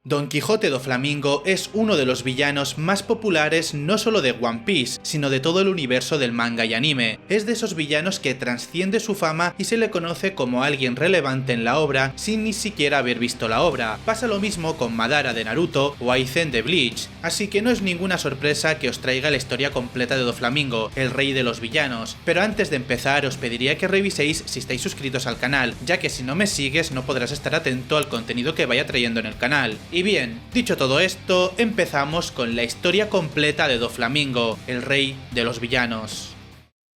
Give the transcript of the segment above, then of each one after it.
Don Quijote do Flamingo es uno de los villanos más populares no solo de One Piece, sino de todo el universo del manga y anime. Es de esos villanos que trasciende su fama y se le conoce como alguien relevante en la obra sin ni siquiera haber visto la obra. Pasa lo mismo con Madara de Naruto o Aizen de Bleach, así que no es ninguna sorpresa que os traiga la historia completa de Doflamingo, el rey de los villanos. Pero antes de empezar os pediría que reviséis si estáis suscritos al canal, ya que si no me sigues no podrás estar atento al contenido que vaya trayendo en el canal. Y bien, dicho todo esto, empezamos con la historia completa de Doflamingo, el rey de los villanos.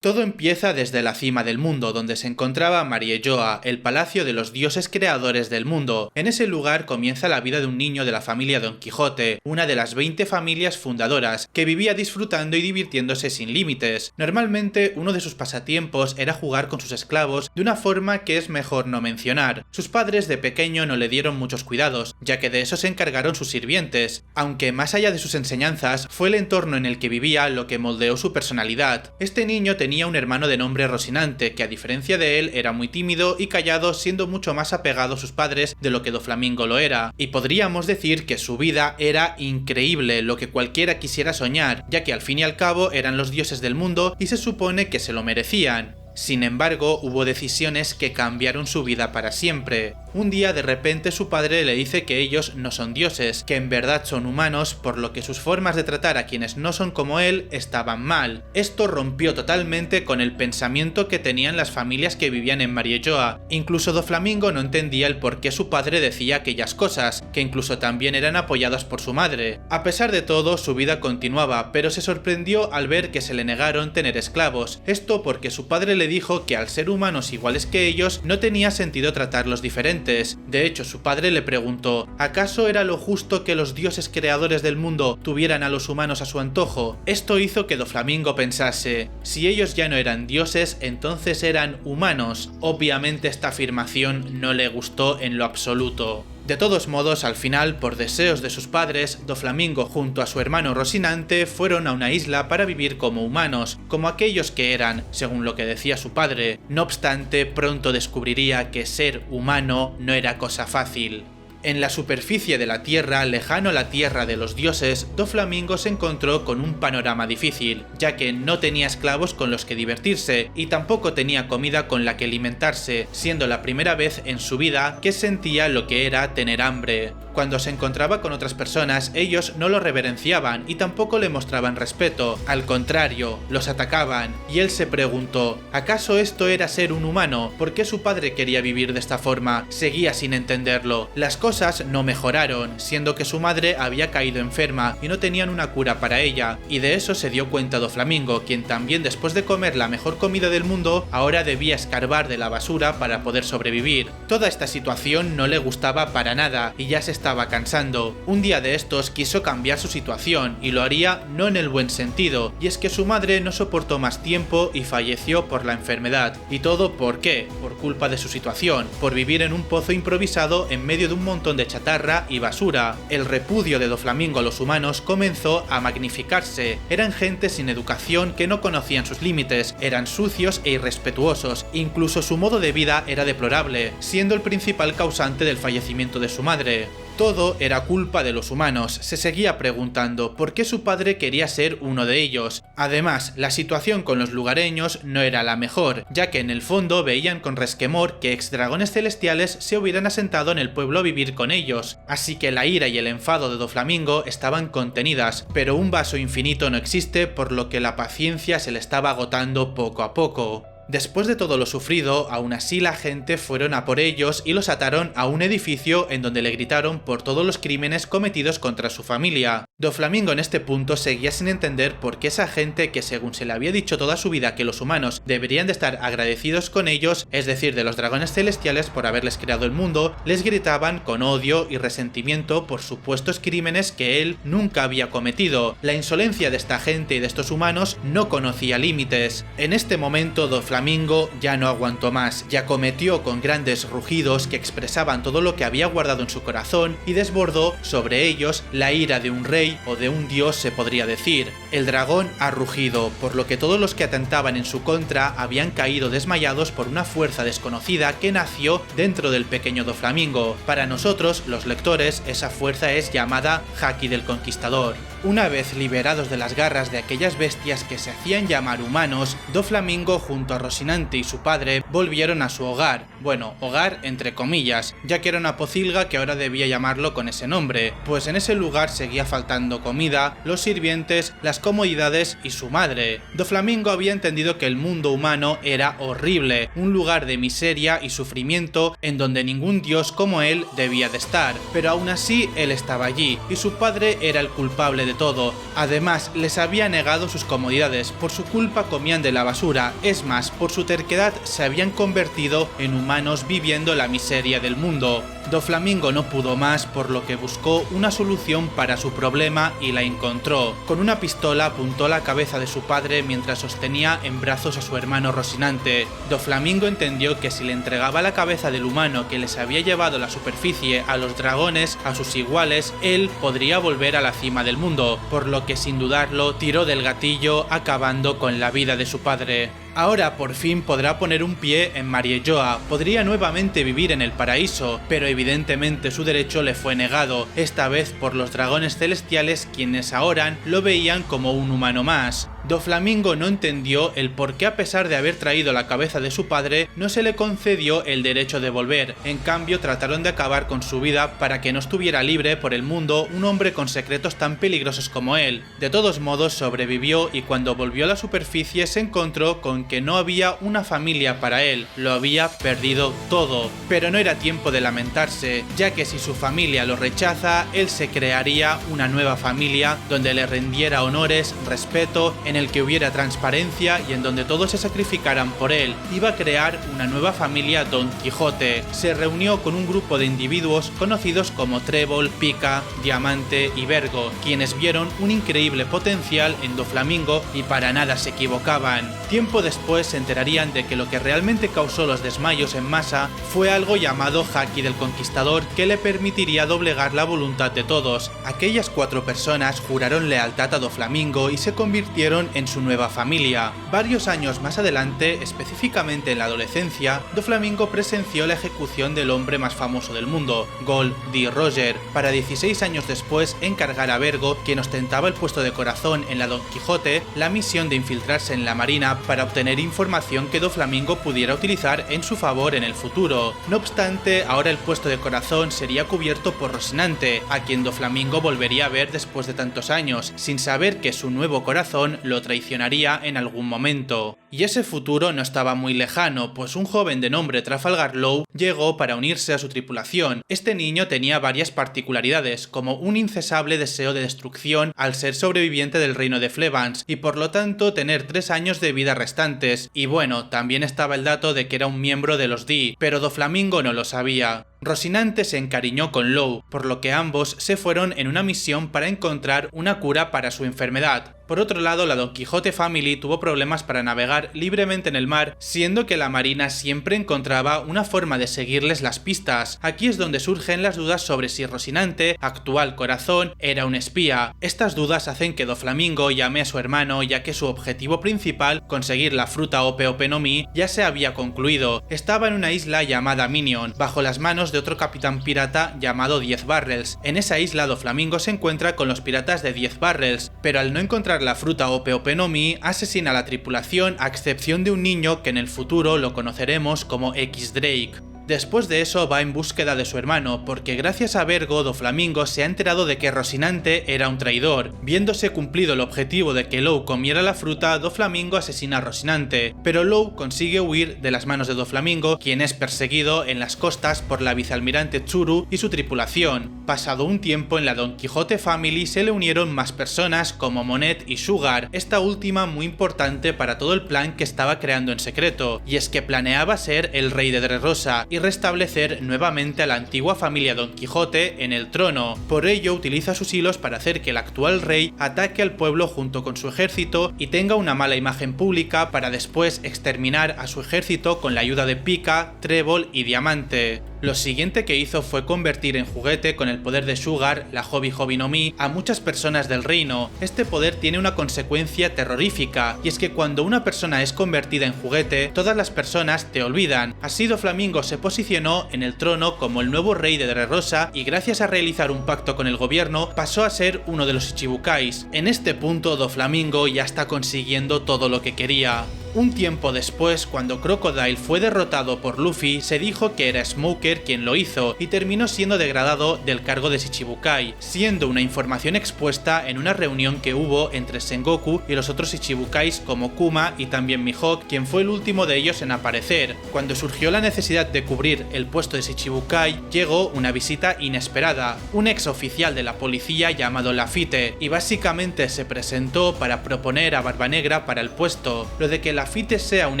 Todo empieza desde la cima del mundo, donde se encontraba Marielloa, el palacio de los dioses creadores del mundo. En ese lugar comienza la vida de un niño de la familia Don Quijote, una de las 20 familias fundadoras, que vivía disfrutando y divirtiéndose sin límites. Normalmente, uno de sus pasatiempos era jugar con sus esclavos de una forma que es mejor no mencionar. Sus padres de pequeño no le dieron muchos cuidados, ya que de eso se encargaron sus sirvientes, aunque más allá de sus enseñanzas, fue el entorno en el que vivía lo que moldeó su personalidad. Este niño tenía un hermano de nombre Rocinante, que a diferencia de él era muy tímido y callado, siendo mucho más apegado a sus padres de lo que Doflamingo lo era, y podríamos decir que su vida era increíble, lo que cualquiera quisiera soñar, ya que al fin y al cabo eran los dioses del mundo y se supone que se lo merecían. Sin embargo, hubo decisiones que cambiaron su vida para siempre. Un día de repente su padre le dice que ellos no son dioses, que en verdad son humanos, por lo que sus formas de tratar a quienes no son como él estaban mal. Esto rompió totalmente con el pensamiento que tenían las familias que vivían en Marielloa. Incluso Doflamingo no entendía el por qué su padre decía aquellas cosas, que incluso también eran apoyadas por su madre. A pesar de todo, su vida continuaba, pero se sorprendió al ver que se le negaron tener esclavos. Esto porque su padre le dijo que al ser humanos iguales que ellos no tenía sentido tratarlos diferentes. De hecho, su padre le preguntó, ¿acaso era lo justo que los dioses creadores del mundo tuvieran a los humanos a su antojo? Esto hizo que Doflamingo pensase, si ellos ya no eran dioses, entonces eran humanos. Obviamente esta afirmación no le gustó en lo absoluto. De todos modos, al final, por deseos de sus padres, Doflamingo junto a su hermano Rocinante fueron a una isla para vivir como humanos, como aquellos que eran, según lo que decía su padre. No obstante, pronto descubriría que ser humano no era cosa fácil. En la superficie de la Tierra, lejano a la tierra de los dioses, Doflamingo se encontró con un panorama difícil, ya que no tenía esclavos con los que divertirse y tampoco tenía comida con la que alimentarse, siendo la primera vez en su vida que sentía lo que era tener hambre. Cuando se encontraba con otras personas, ellos no lo reverenciaban y tampoco le mostraban respeto, al contrario, los atacaban, y él se preguntó, ¿acaso esto era ser un humano? ¿Por qué su padre quería vivir de esta forma? Seguía sin entenderlo. Las cosas no mejoraron, siendo que su madre había caído enferma y no tenían una cura para ella, y de eso se dio cuenta Doflamingo, quien también después de comer la mejor comida del mundo, ahora debía escarbar de la basura para poder sobrevivir. Toda esta situación no le gustaba para nada y ya se estaba cansando. Un día de estos quiso cambiar su situación y lo haría no en el buen sentido, y es que su madre no soportó más tiempo y falleció por la enfermedad. ¿Y todo por qué? Por culpa de su situación, por vivir en un pozo improvisado en medio de un montón de chatarra y basura. El repudio de Doflamingo a los humanos comenzó a magnificarse. Eran gente sin educación que no conocían sus límites, eran sucios e irrespetuosos, incluso su modo de vida era deplorable, siendo el principal causante del fallecimiento de su madre. Todo era culpa de los humanos. Se seguía preguntando por qué su padre quería ser uno de ellos. Además, la situación con los lugareños no era la mejor, ya que en el fondo veían con resquemor que exdragones celestiales se hubieran asentado en el pueblo a vivir con ellos. Así que la ira y el enfado de Doflamingo estaban contenidas, pero un vaso infinito no existe, por lo que la paciencia se le estaba agotando poco a poco. Después de todo lo sufrido, aún así la gente fueron a por ellos y los ataron a un edificio en donde le gritaron por todos los crímenes cometidos contra su familia. Doflamingo en este punto seguía sin entender por qué esa gente que según se le había dicho toda su vida que los humanos deberían de estar agradecidos con ellos, es decir, de los dragones celestiales por haberles creado el mundo, les gritaban con odio y resentimiento por supuestos crímenes que él nunca había cometido. La insolencia de esta gente y de estos humanos no conocía límites. En este momento Doflamingo Doflamingo ya no aguantó más y acometió con grandes rugidos que expresaban todo lo que había guardado en su corazón y desbordó sobre ellos la ira de un rey o de un dios, se podría decir. El dragón ha rugido, por lo que todos los que atentaban en su contra habían caído desmayados por una fuerza desconocida que nació dentro del pequeño Doflamingo. Para nosotros, los lectores, esa fuerza es llamada Haki del Conquistador. Una vez liberados de las garras de aquellas bestias que se hacían llamar humanos, Doflamingo junto a Rocinante y su padre volvieron a su hogar. Bueno, hogar entre comillas, ya que era una pocilga que ahora debía llamarlo con ese nombre, pues en ese lugar seguía faltando comida, los sirvientes, las comodidades y su madre. Doflamingo había entendido que el mundo humano era horrible, un lugar de miseria y sufrimiento en donde ningún dios como él debía de estar, pero aún así él estaba allí y su padre era el culpable de todo. Además, les había negado sus comodidades, por su culpa comían de la basura, es más, por su terquedad se habían convertido en humanos viviendo la miseria del mundo. Doflamingo no pudo más, por lo que buscó una solución para su problema y la encontró. Con una pistola apuntó la cabeza de su padre mientras sostenía en brazos a su hermano Rocinante. Doflamingo entendió que si le entregaba la cabeza del humano que les había llevado a la superficie a los dragones, a sus iguales, él podría volver a la cima del mundo, por lo que sin dudarlo tiró del gatillo, acabando con la vida de su padre. Ahora por fin podrá poner un pie en Marielloa, podría nuevamente vivir en el paraíso, pero evidentemente su derecho le fue negado, esta vez por los dragones celestiales, quienes ahora lo veían como un humano más. Doflamingo no entendió el por qué, a pesar de haber traído la cabeza de su padre, no se le concedió el derecho de volver. En cambio, trataron de acabar con su vida para que no estuviera libre por el mundo un hombre con secretos tan peligrosos como él. De todos modos, sobrevivió y cuando volvió a la superficie se encontró con que no había una familia para él, lo había perdido todo. Pero no era tiempo de lamentarse, ya que si su familia lo rechaza, él se crearía una nueva familia donde le rendiera honores, respeto, en el que hubiera transparencia y en donde todos se sacrificaran por él. Iba a crear una nueva familia Don Quijote. Se reunió con un grupo de individuos conocidos como Trébol, Pica, Diamante y Vergo, quienes vieron un increíble potencial en Doflamingo y para nada se equivocaban. Tiempo después se enterarían de que lo que realmente causó los desmayos en masa fue algo llamado Haki del Conquistador, que le permitiría doblegar la voluntad de todos. Aquellas 4 personas juraron lealtad a Doflamingo y se convirtieron en su nueva familia. Varios años más adelante, específicamente en la adolescencia, Doflamingo presenció la ejecución del hombre más famoso del mundo, Gold D. Roger, para 16 años después encargar a Vergo, quien ostentaba el puesto de corazón en la Don Quijote, la misión de infiltrarse en la marina para obtener información que Doflamingo pudiera utilizar en su favor en el futuro. No obstante, ahora el puesto de corazón sería cubierto por Rocinante, a quien Doflamingo volvería a ver después de tantos años, sin saber que su nuevo corazón lo traicionaría en algún momento. Y ese futuro no estaba muy lejano, pues un joven de nombre Trafalgar Law llegó para unirse a su tripulación. Este niño tenía varias particularidades, como un incesable deseo de destrucción al ser sobreviviente del reino de Flevans, y por lo tanto tener 3 años de vida restantes. Y bueno, también estaba el dato de que era un miembro de los D, pero Doflamingo no lo sabía. Rocinante se encariñó con Law, por lo que ambos se fueron en una misión para encontrar una cura para su enfermedad. Por otro lado, la Don Quijote Family tuvo problemas para navegar libremente en el mar, siendo que la marina siempre encontraba una forma de seguirles las pistas. Aquí es donde surgen las dudas sobre si Rocinante, actual corazón, era un espía. Estas dudas hacen que Doflamingo llame a su hermano, ya que su objetivo principal, conseguir la fruta Ope Ope no Mi, ya se había concluido. Estaba en una isla llamada Minion, bajo las manos de otro capitán pirata llamado 10 Barrels. En esa isla Doflamingo se encuentra con los piratas de 10 Barrels, pero al no encontrar la fruta Ope Ope no Mi, asesina a la tripulación a excepción de un niño que en el futuro lo conoceremos como X Drake. Después de eso va en búsqueda de su hermano, porque gracias a Vergo, Doflamingo se ha enterado de que Rocinante era un traidor. Viéndose cumplido el objetivo de que Law comiera la fruta, Doflamingo asesina a Rocinante, pero Law consigue huir de las manos de Doflamingo, quien es perseguido en las costas por la vicealmirante Tsuru y su tripulación. Pasado un tiempo en la Don Quijote Family se le unieron más personas como Monet y Sugar, esta última muy importante para todo el plan que estaba creando en secreto, y es que planeaba ser el rey de Dressrosa y restablecer nuevamente a la antigua familia Don Quijote en el trono. Por ello utiliza sus hilos para hacer que el actual rey ataque al pueblo junto con su ejército y tenga una mala imagen pública para después exterminar a su ejército con la ayuda de Pica, Trébol y Diamante. Lo siguiente que hizo fue convertir en juguete con el poder de Sugar, la Hobi Hobi no Mi, a muchas personas del reino. Este poder tiene una consecuencia terrorífica, y es que cuando una persona es convertida en juguete, todas las personas te olvidan. Así Doflamingo se posicionó en el trono como el nuevo rey de Dressrosa y gracias a realizar un pacto con el gobierno pasó a ser uno de los Ichibukais. En este punto Doflamingo ya está consiguiendo todo lo que quería. Un tiempo después, cuando Crocodile fue derrotado por Luffy, se dijo que era Smoker quien lo hizo y terminó siendo degradado del cargo de Shichibukai, siendo una información expuesta en una reunión que hubo entre Sengoku y los otros Ichibukais como Kuma y también Mihawk, quien fue el último de ellos en aparecer. Cuando surgió la necesidad de cubrir el puesto de Shichibukai, llegó una visita inesperada, un ex oficial de la policía llamado Lafitte, y básicamente se presentó para proponer a Barba Negra para el puesto. Lo de que Lafitte sea un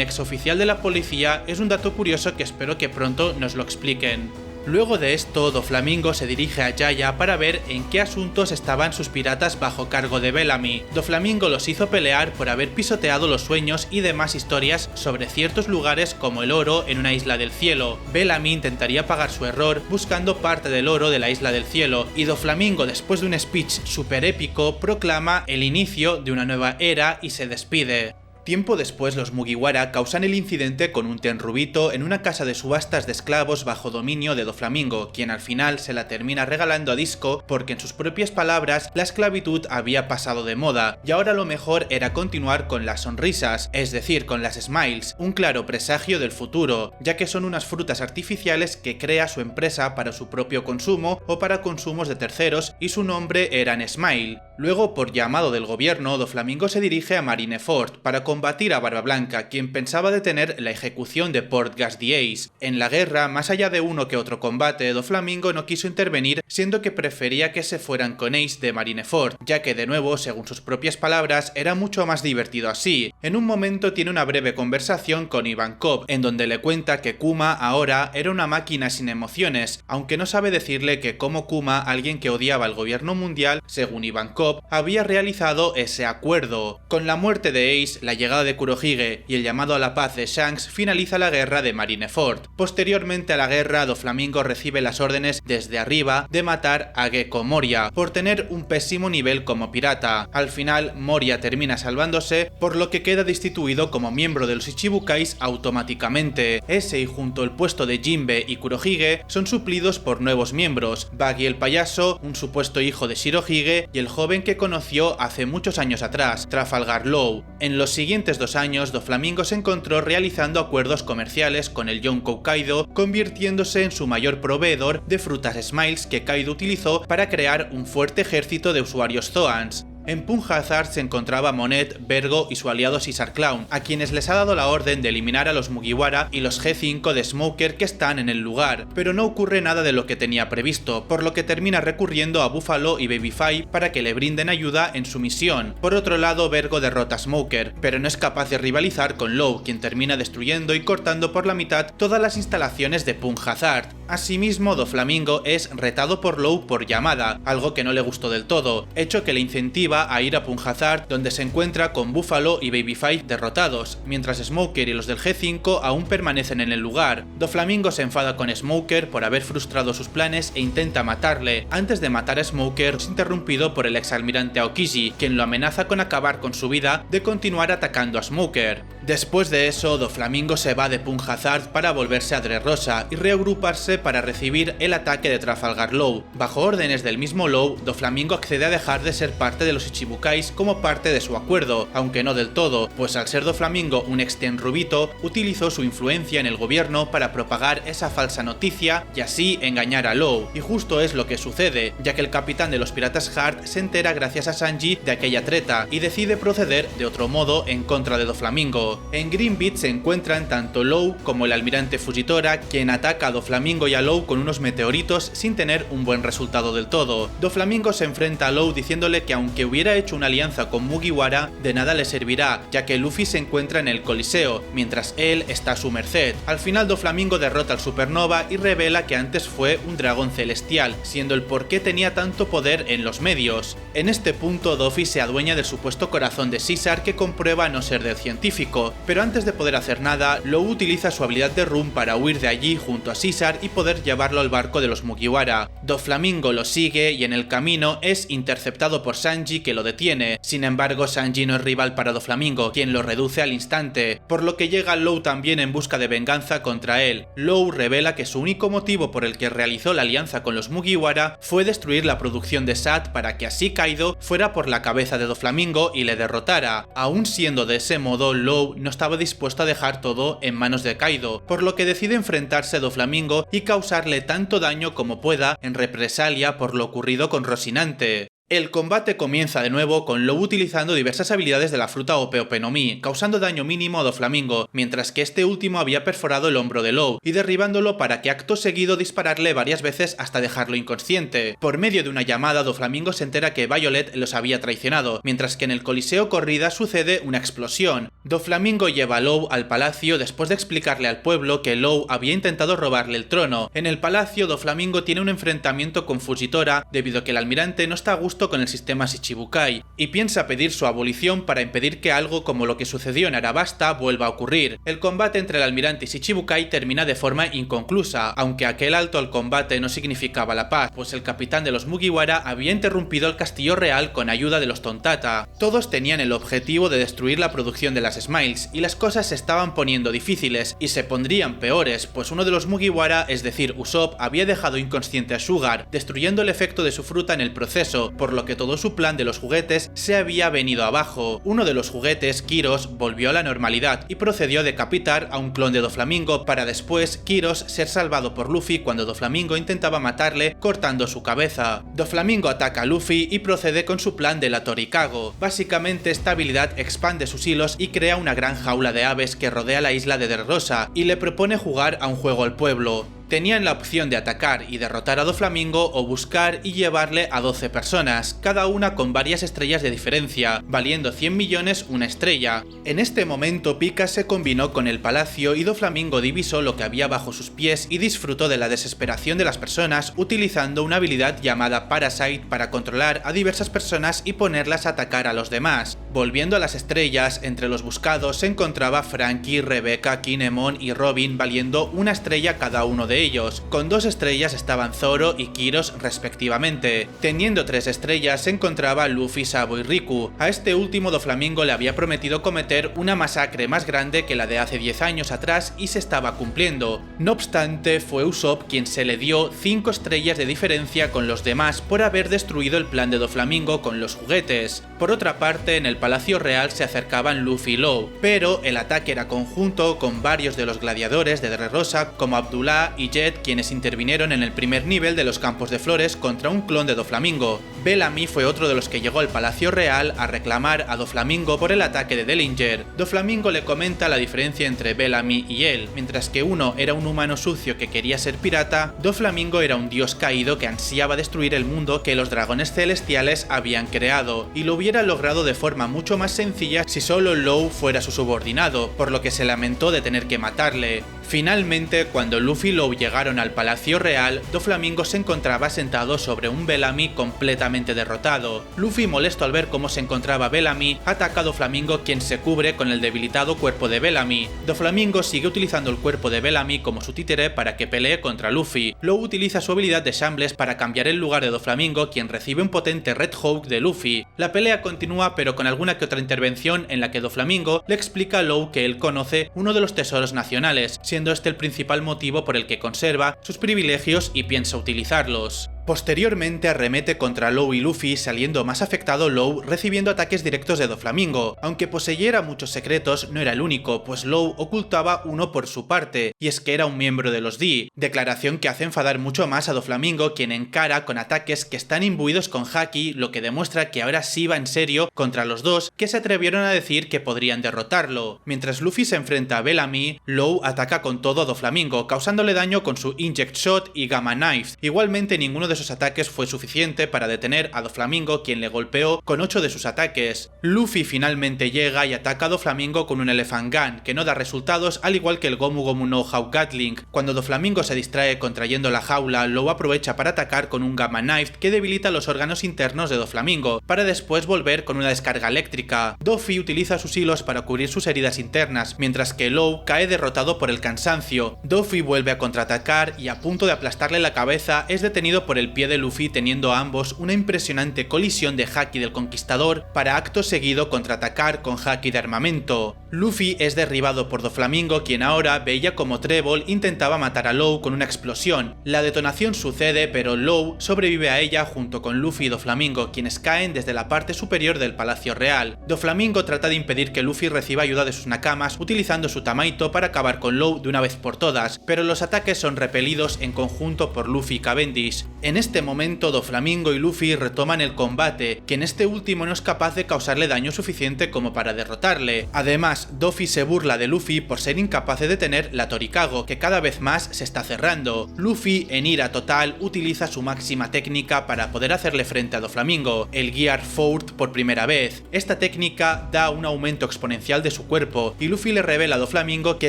ex oficial de la policía es un dato curioso que espero que pronto nos lo expliquen. Luego de esto, Doflamingo se dirige a Jaya para ver en qué asuntos estaban sus piratas bajo cargo de Bellamy. Doflamingo los hizo pelear por haber pisoteado los sueños y demás historias sobre ciertos lugares como el oro en una isla del cielo. Bellamy intentaría pagar su error buscando parte del oro de la isla del cielo, y Doflamingo, después de un speech super épico, proclama el inicio de una nueva era y se despide. Tiempo después, los Mugiwara causan el incidente con un tenrubito en una casa de subastas de esclavos bajo dominio de Doflamingo, quien al final se la termina regalando a Disco porque en sus propias palabras la esclavitud había pasado de moda y ahora lo mejor era continuar con las sonrisas, es decir, con las smiles, un claro presagio del futuro, ya que son unas frutas artificiales que crea su empresa para su propio consumo o para consumos de terceros, y su nombre eran Smile. Luego, por llamado del gobierno, Doflamingo se dirige a Marineford para combatir a Barba Blanca, quien pensaba detener la ejecución de Port Gas the Ace. En la guerra, más allá de uno que otro combate, Doflamingo no quiso intervenir, siendo que prefería que se fueran con Ace de Marineford, ya que de nuevo, según sus propias palabras, era mucho más divertido así. En un momento tiene una breve conversación con Ivankov, en donde le cuenta que Kuma ahora era una máquina sin emociones, aunque no sabe decirle que como Kuma, alguien que odiaba al gobierno mundial, según Ivankov, había realizado ese acuerdo. Con la muerte de Ace, la llegada de Kurohige y el llamado a la paz de Shanks, finaliza la guerra de Marineford. Posteriormente a la guerra, Doflamingo recibe las órdenes desde arriba de matar a Gecko Moria por tener un pésimo nivel como pirata. Al final, Moria termina salvándose, por lo que queda destituido como miembro de los Ichibukais automáticamente. Ese y junto al puesto de Jinbe y Kurohige son suplidos por nuevos miembros, Buggy el payaso, un supuesto hijo de Shirohige, y el joven que conoció hace muchos años atrás, Trafalgar Law. En los siguientes 2 años, Doflamingo se encontró realizando acuerdos comerciales con el Yonkou Kaido, convirtiéndose en su mayor proveedor de frutas Smiles que Kaido utilizó para crear un fuerte ejército de usuarios Zoans. En Punjazar se encontraba Monet, Vergo y su aliado Caesar Clown, a quienes les ha dado la orden de eliminar a los Mugiwara y los G5 de Smoker que están en el lugar, pero no ocurre nada de lo que tenía previsto, por lo que termina recurriendo a Buffalo y Babyface para que le brinden ayuda en su misión. Por otro lado, Vergo derrota a Smoker, pero no es capaz de rivalizar con Law, quien termina destruyendo y cortando por la mitad todas las instalaciones de Punjazar. Asimismo, Doflamingo es retado por Law por llamada, algo que no le gustó del todo, hecho que le incentiva a ir a Punjazar, donde se encuentra con Buffalo y Babyface derrotados, mientras Smoker y los del G5 aún permanecen en el lugar. Doflamingo se enfada con Smoker por haber frustrado sus planes e intenta matarle. Antes de matar a Smoker, es interrumpido por el exalmirante Aokiji, quien lo amenaza con acabar con su vida de continuar atacando a Smoker. Después de eso, Doflamingo se va de Punjazar para volverse a Dressrosa y reagruparse para recibir el ataque de Trafalgar Law. Bajo órdenes del mismo Law, Doflamingo accede a dejar de ser parte de los Ichibukais como parte de su acuerdo, aunque no del todo, pues al ser Doflamingo un ex tenrubito, utilizó su influencia en el gobierno para propagar esa falsa noticia y así engañar a Law. Y justo es lo que sucede, ya que el capitán de los piratas Heart se entera gracias a Sanji de aquella treta y decide proceder de otro modo en contra de Doflamingo. En Green Beach se encuentran tanto Law como el almirante Fujitora, quien ataca a Doflamingo Doflamingo y a Law con unos meteoritos sin tener un buen resultado del todo. Doflamingo se enfrenta a Law diciéndole que aunque hubiera hecho una alianza con Mugiwara, de nada le servirá, ya que Luffy se encuentra en el Coliseo, mientras él está a su merced. Al final Doflamingo derrota al Supernova y revela que antes fue un dragón celestial, siendo el por qué tenía tanto poder en los medios. En este punto Doffy se adueña del supuesto corazón de Caesar, que comprueba no ser del científico, pero antes de poder hacer nada, Law utiliza su habilidad de Rum para huir de allí junto a Caesar y poder llevarlo al barco de los Mugiwara. Doflamingo lo sigue y en el camino es interceptado por Sanji, que lo detiene. Sin embargo, Sanji no es rival para Doflamingo, quien lo reduce al instante, por lo que llega Law también en busca de venganza contra él. Law revela que su único motivo por el que realizó la alianza con los Mugiwara fue destruir la producción de Sad para que así Kaido fuera por la cabeza de Doflamingo y le derrotara. Aún siendo de ese modo, Law no estaba dispuesto a dejar todo en manos de Kaido, por lo que decide enfrentarse a Doflamingo y causarle tanto daño como pueda en represalia por lo ocurrido con Rocinante. El combate comienza de nuevo con Law utilizando diversas habilidades de la fruta Ope no Mi, causando daño mínimo a Doflamingo, mientras que este último había perforado el hombro de Law y derribándolo para que acto seguido dispararle varias veces hasta dejarlo inconsciente. Por medio de una llamada, Doflamingo se entera que Violet los había traicionado, mientras que en el Coliseo Corrida sucede una explosión. Doflamingo lleva a Law al palacio después de explicarle al pueblo que Law había intentado robarle el trono. En el palacio, Doflamingo tiene un enfrentamiento con Fujitora debido a que el almirante no está a gusto con el sistema Shichibukai y piensa pedir su abolición para impedir que algo como lo que sucedió en Arabasta vuelva a ocurrir. El combate entre el almirante y Shichibukai termina de forma inconclusa, aunque aquel alto al combate no significaba la paz, pues el capitán de los Mugiwara había interrumpido el castillo real con ayuda de los Tontata. Todos tenían el objetivo de destruir la producción de las Smiles, y las cosas se estaban poniendo difíciles y se pondrían peores, pues uno de los Mugiwara, es decir Usopp, había dejado inconsciente a Sugar, destruyendo el efecto de su fruta en el proceso, por lo que todo su plan de los juguetes se había venido abajo. Uno de los juguetes, Kiros, volvió a la normalidad y procedió a decapitar a un clon de Doflamingo para después Kiros ser salvado por Luffy cuando Doflamingo intentaba matarle cortando su cabeza. Doflamingo ataca a Luffy y procede con su plan de la Torikago. Básicamente esta habilidad expande sus hilos y crea una gran jaula de aves que rodea la isla de Dressrosa y le propone jugar a un juego al pueblo. Tenían la opción de atacar y derrotar a Doflamingo o buscar y llevarle a 12 personas, cada una con varias estrellas de diferencia, valiendo 100 millones una estrella. En este momento Pika se combinó con el palacio y Doflamingo divisó lo que había bajo sus pies y disfrutó de la desesperación de las personas utilizando una habilidad llamada Parasite para controlar a diversas personas y ponerlas a atacar a los demás. Volviendo a las estrellas, entre los buscados se encontraba Franky, Rebecca, Kinemon y Robin valiendo una estrella cada uno de ellos. Con 2 estrellas estaban Zoro y Kiros respectivamente. Teniendo 3 estrellas se encontraba Luffy, Sabo y Riku. A este último Doflamingo le había prometido cometer una masacre más grande que la de hace 10 años atrás y se estaba cumpliendo. No obstante, fue Usopp quien se le dio 5 estrellas de diferencia con los demás por haber destruido el plan de Doflamingo con los juguetes. Por otra parte, en el Palacio Real se acercaban Luffy y Law, pero el ataque era conjunto con varios de los gladiadores de Dressrosa como Abdullah y Jet, quienes intervinieron en el primer nivel de los campos de flores contra un clon de Doflamingo. Bellamy fue otro de los que llegó al Palacio Real a reclamar a Doflamingo por el ataque de Dellinger. Doflamingo le comenta la diferencia entre Bellamy y él. Mientras que uno era un humano sucio que quería ser pirata, Doflamingo era un dios caído que ansiaba destruir el mundo que los dragones celestiales habían creado, y lo hubiera logrado de forma mucho más sencilla si solo Law fuera su subordinado, por lo que se lamentó de tener que matarle. Finalmente, cuando Luffy y Law llegaron al Palacio Real, Doflamingo se encontraba sentado sobre un Bellamy completamente derrotado. Luffy, molesto al ver cómo se encontraba Bellamy, ataca a Doflamingo, quien se cubre con el debilitado cuerpo de Bellamy. Doflamingo sigue utilizando el cuerpo de Bellamy como su títere para que pelee contra Luffy. Law utiliza su habilidad de Shambles para cambiar el lugar de Doflamingo, quien recibe un potente Red Hawk de Luffy. La pelea continúa, pero con alguna que otra intervención en la que Doflamingo le explica a Law que él conoce uno de los tesoros nacionales, siendo este el principal motivo por el que conserva sus privilegios y piensa utilizarlos. Posteriormente arremete contra Law y Luffy, saliendo más afectado Law recibiendo ataques directos de Doflamingo. Aunque poseyera muchos secretos, no era el único, pues Law ocultaba uno por su parte, y es que era un miembro de los D, declaración que hace enfadar mucho más a Doflamingo, quien encara con ataques que están imbuidos con Haki, lo que demuestra que ahora sí va en serio contra los dos, que se atrevieron a decir que podrían derrotarlo. Mientras Luffy se enfrenta a Bellamy, Law ataca con todo a Doflamingo, causándole daño con su Inject Shot y Gamma Knife. Igualmente, ninguno de esos ataques fue suficiente para detener a Doflamingo, quien le golpeó con 8 de sus ataques. Luffy finalmente llega y ataca a Doflamingo con un Elephant Gun, que no da resultados, al igual que el Gomu Gomu no Hawk Gatling. Cuando Doflamingo se distrae contrayendo la jaula, Law aprovecha para atacar con un Gamma Knife que debilita los órganos internos de Doflamingo, para después volver con una descarga eléctrica. Doffy utiliza sus hilos para cubrir sus heridas internas, mientras que Law cae derrotado por el cansancio. Doffy vuelve a contraatacar y, a punto de aplastarle la cabeza, es detenido por el pie de Luffy, teniendo a ambos una impresionante colisión de Haki del Conquistador para acto seguido contraatacar con Haki de armamento. Luffy es derribado por Doflamingo, quien ahora veía como Treble intentaba matar a Law con una explosión. La detonación sucede, pero Law sobrevive a ella junto con Luffy y Doflamingo, quienes caen desde la parte superior del Palacio Real. Doflamingo trata de impedir que Luffy reciba ayuda de sus nakamas utilizando su Tamaito para acabar con Law de una vez por todas, pero los ataques son repelidos en conjunto por Luffy y Cavendish. En este momento Doflamingo y Luffy retoman el combate, que en este último no es capaz de causarle daño suficiente como para derrotarle. Además, Doffy se burla de Luffy por ser incapaz de detener la Torikago, que cada vez más se está cerrando. Luffy, en ira total, utiliza su máxima técnica para poder hacerle frente a Doflamingo, el Gear 4 por primera vez. Esta técnica da un aumento exponencial de su cuerpo, y Luffy le revela a Doflamingo que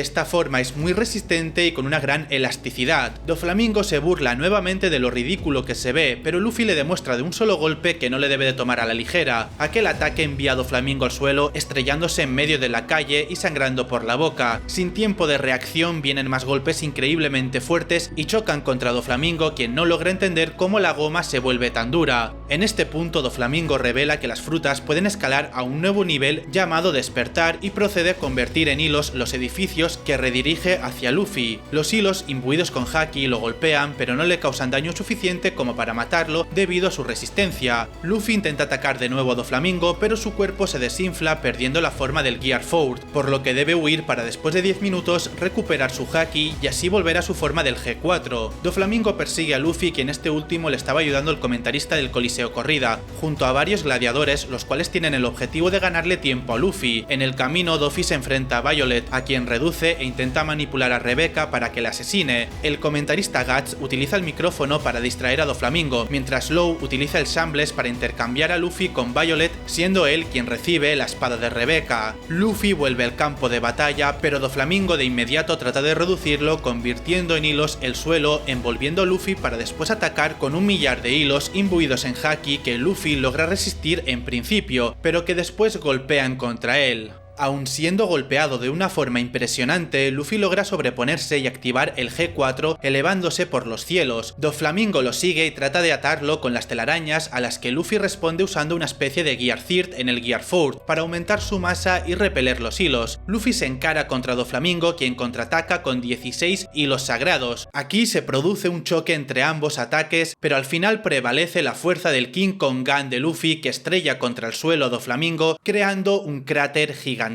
esta forma es muy resistente y con una gran elasticidad. Doflamingo se burla nuevamente de lo ridículo que se ve, pero Luffy le demuestra de un solo golpe que no le debe de tomar a la ligera. Aquel ataque envía a Doflamingo al suelo, estrellándose en medio de la calle y sangrando por la boca. Sin tiempo de reacción vienen más golpes increíblemente fuertes y chocan contra Doflamingo, quien no logra entender cómo la goma se vuelve tan dura. En este punto Doflamingo revela que las frutas pueden escalar a un nuevo nivel llamado despertar y procede a convertir en hilos los edificios que redirige hacia Luffy. Los hilos imbuidos con Haki lo golpean, pero no le causan daño suficiente como para matarlo debido a su resistencia. Luffy intenta atacar de nuevo a Doflamingo, pero su cuerpo se desinfla perdiendo la forma del Gear 4, por lo que debe huir para después de 10 minutos recuperar su Haki y así volver a su forma del G4. Doflamingo persigue a Luffy, quien este último le estaba ayudando el comentarista del Coliseo Corrida, junto a varios gladiadores, los cuales tienen el objetivo de ganarle tiempo a Luffy. En el camino, Doffy se enfrenta a Violet, a quien reduce e intenta manipular a Rebecca para que la asesine. El comentarista Guts utiliza el micrófono para distraer a Doflamingo, mientras Law utiliza el Shambles para intercambiar a Luffy con Violet, siendo él quien recibe la espada de Rebecca. Luffy vuelve al campo de batalla, pero Doflamingo de inmediato trata de reducirlo, convirtiendo en hilos el suelo, envolviendo a Luffy para después atacar con 1.000.000 de hilos imbuidos en Haki que Luffy logra resistir en principio, pero que después golpean contra él. Aun siendo golpeado de una forma impresionante, Luffy logra sobreponerse y activar el G4 elevándose por los cielos. Doflamingo lo sigue y trata de atarlo con las telarañas, a las que Luffy responde usando una especie de Gear 3 en el Gear 4 para aumentar su masa y repeler los hilos. Luffy se encara contra Doflamingo, quien contraataca con 16 hilos sagrados. Aquí se produce un choque entre ambos ataques, pero al final prevalece la fuerza del King Kong Gun de Luffy, que estrella contra el suelo a Doflamingo, creando un cráter gigantesco.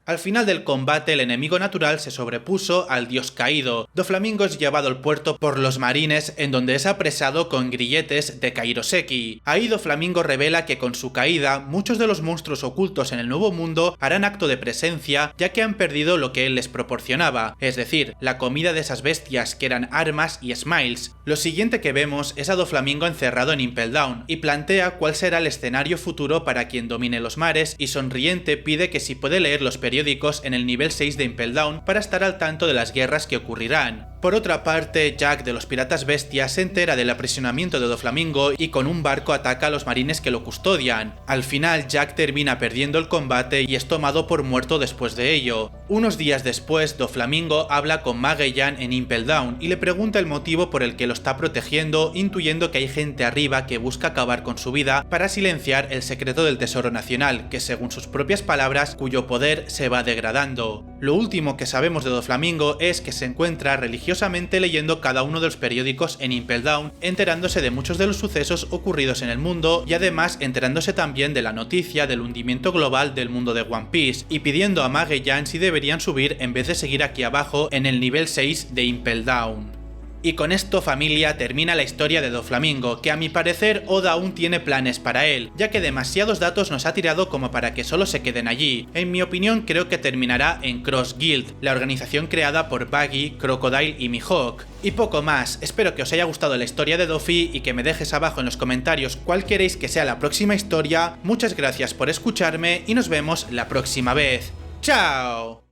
Al final del combate, el enemigo natural se sobrepuso al dios caído. Doflamingo es llevado al puerto por los marines, en donde es apresado con grilletes de Kairoseki. Ahí Doflamingo revela que con su caída, muchos de los monstruos ocultos en el Nuevo Mundo harán acto de presencia, ya que han perdido lo que él les proporcionaba, es decir, la comida de esas bestias que eran armas y smiles. Lo siguiente que vemos es a Doflamingo encerrado en Impel Down, y plantea cuál será el escenario futuro para quien domine los mares, y sonriente pide que si puede leer los periódicos en el nivel 6 de Impel Down para estar al tanto de las guerras que ocurrirán. Por otra parte, Jack de los Piratas Bestias se entera del aprisionamiento de Doflamingo y con un barco ataca a los marines que lo custodian. Al final, Jack termina perdiendo el combate y es tomado por muerto después de ello. Unos días después, Doflamingo habla con Magellan en Impel Down y le pregunta el motivo por el que lo está protegiendo, intuyendo que hay gente arriba que busca acabar con su vida para silenciar el secreto del Tesoro Nacional, que según sus propias palabras, cuyo poder se va degradando. Lo último que sabemos de Doflamingo es que se encuentra religiosamente leyendo cada uno de los periódicos en Impel Down, enterándose de muchos de los sucesos ocurridos en el mundo y además enterándose también de la noticia del hundimiento global del mundo de One Piece y pidiendo a Magellan si deberían subir en vez de seguir aquí abajo en el nivel 6 de Impel Down. Y con esto, familia, termina la historia de Doflamingo, que a mi parecer Oda aún tiene planes para él, ya que demasiados datos nos ha tirado como para que solo se queden allí. En mi opinión, creo que terminará en Cross Guild, la organización creada por Buggy, Crocodile y Mihawk. Y poco más, espero que os haya gustado la historia de Doffy y que me dejes abajo en los comentarios cuál queréis que sea la próxima historia. Muchas gracias por escucharme y nos vemos la próxima vez. ¡Chao!